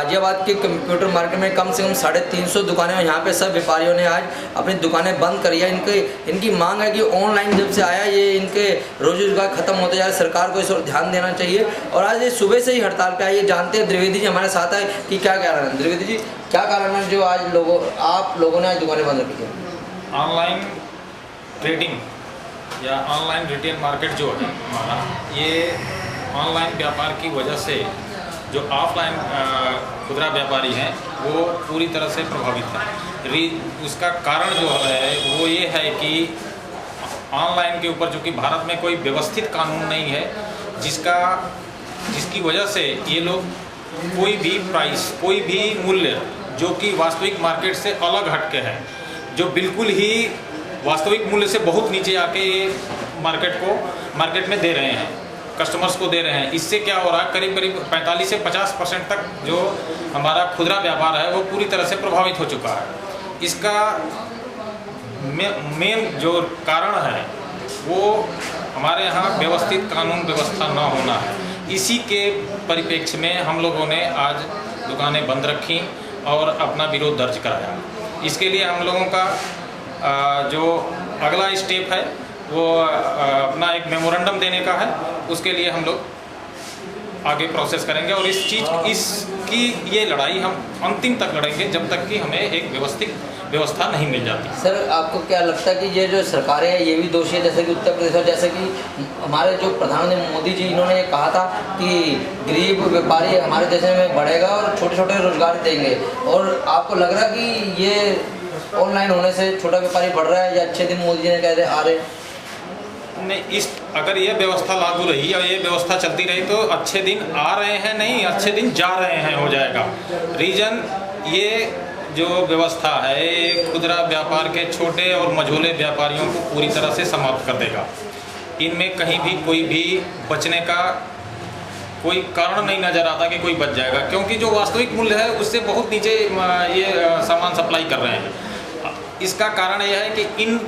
गाजियाबाद के computer market में कम से कम 350 दुकानें हैं। यहाँ पे सब व्यापारियों ने आज अपनी दुकानें बंद करी है। इनकी मांग है कि ऑनलाइन जब से आया ये इनके रोजगार खत्म होते जा रहे, सरकार को इस ओर ध्यान देना चाहिए। और आज ये सुबह से ही हड़ताल पे आइए, जानते हैं द्विवेदी जी हमारे साथ है कि क्या कारण है। द्विवेदी जी, क्या कारण है जो आज आप लोगों ने आज दुकानें बंद रखी है? ऑनलाइन ट्रेडिंग या ऑनलाइन रिटेल मार्केट जो है हमारा, ये ऑनलाइन व्यापार की वजह से जो ऑफलाइन खुदरा व्यापारी हैं वो पूरी तरह से प्रभावित है। उसका कारण जो है वो ये है कि ऑनलाइन के ऊपर जो कि भारत में कोई व्यवस्थित कानून नहीं है, जिसकी वजह से ये लोग कोई भी प्राइस, कोई भी मूल्य जो कि वास्तविक मार्केट से अलग हटके है, जो बिल्कुल ही वास्तविक मूल्य से बहुत नीचे आके ये मार्केट में दे रहे हैं, कस्टमर्स को दे रहे हैं। इससे क्या हो रहा है, करीब 45 से 50% तक जो हमारा खुदरा व्यापार है वो पूरी तरह से प्रभावित हो चुका है। इसका मेन जो कारण है वो हमारे यहाँ व्यवस्थित कानून व्यवस्था न होना है। इसी के परिप्रेक्ष्य में हम लोगों ने आज दुकानें बंद रखी और अपना विरोध दर्ज कराया। इसके लिए हम लोगों का जो अगला स्टेप है वो अपना एक मेमोरेंडम देने का है। उसके लिए हम लोग आगे प्रोसेस करेंगे और इसकी ये लड़ाई हम अंतिम तक लड़ेंगे जब तक कि हमें एक व्यवस्थित व्यवस्था नहीं मिल जाती। सर, आपको क्या लगता है कि ये जो सरकारें हैं ये भी दोषी है, जैसे कि उत्तर प्रदेश और जैसे कि हमारे जो प्रधानमंत्री मोदी जी, इन्होंने ये कहा था कि गरीब व्यापारी हमारे देश में बढ़ेगा और छोटे छोटे रोजगार देंगे, और आपको लग रहा है कि ये ऑनलाइन होने से छोटा व्यापारी बढ़ रहा है या अच्छे दिन मोदी जी ने कह रहे आ रहे? नहीं, अगर ये व्यवस्था लागू रही और ये व्यवस्था चलती रही तो अच्छे दिन आ रहे हैं, नहीं अच्छे दिन जा रहे हैं हो जाएगा। रीजन ये जो व्यवस्था है ये खुदरा व्यापार के छोटे और मझोले व्यापारियों को पूरी तरह से समाप्त कर देगा। इनमें कहीं भी कोई भी बचने का कोई कारण नहीं नज़र आता कि कोई बच जाएगा, क्योंकि जो वास्तविक मूल्य है उससे बहुत नीचे ये सामान सप्लाई कर रहे हैं। इसका कारण यह है कि इन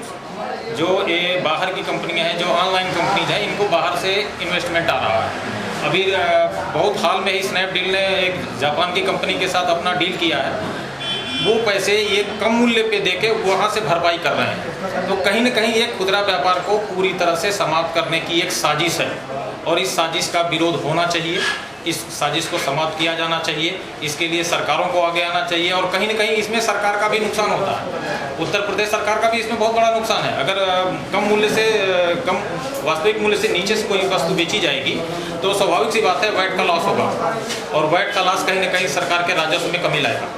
जो ये बाहर की कंपनियां हैं, जो ऑनलाइन कंपनीज हैं, इनको बाहर से इन्वेस्टमेंट आ रहा है। अभी बहुत हाल में ही स्नैपडील ने एक जापान की कंपनी के साथ अपना डील किया है। वो पैसे ये कम मूल्य पे देके वहाँ से भरपाई कर रहे हैं। तो कहीं ना कहीं ये खुदरा व्यापार को पूरी तरह से समाप्त करने की एक साजिश है और इस साजिश का विरोध होना चाहिए। इस साजिश को समाप्त किया जाना चाहिए। इसके लिए सरकारों को आगे आना चाहिए और कहीं ना कहीं इसमें सरकार का भी नुकसान होता है। उत्तर प्रदेश सरकार का भी इसमें बहुत बड़ा नुकसान है। अगर कम वास्तविक मूल्य से नीचे से कोई वस्तु बेची जाएगी तो स्वाभाविक सी बात है वैट का लॉस होगा, और वैट का लॉस कहीं ना कहीं सरकार के राजस्व में कमी लाएगा।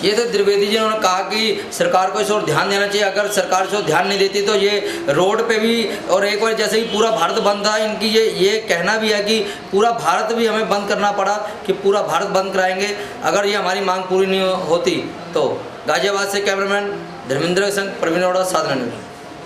ये तो द्विवेदी जी ने कहा कि सरकार को इस ओर ध्यान देना चाहिए। अगर सरकार इस ओर ध्यान नहीं देती तो ये रोड पे भी, और एक बार जैसे कि पूरा भारत बंद था, इनकी ये कहना भी है कि पूरा भारत भी हमें बंद करना पड़ा कि पूरा भारत बंद कराएंगे अगर ये हमारी मांग पूरी नहीं होती तो। गाजियाबाद से कैमरामैन धर्मेंद्र के संग प्रवीण अरोड़ा, साधना न्यूज़।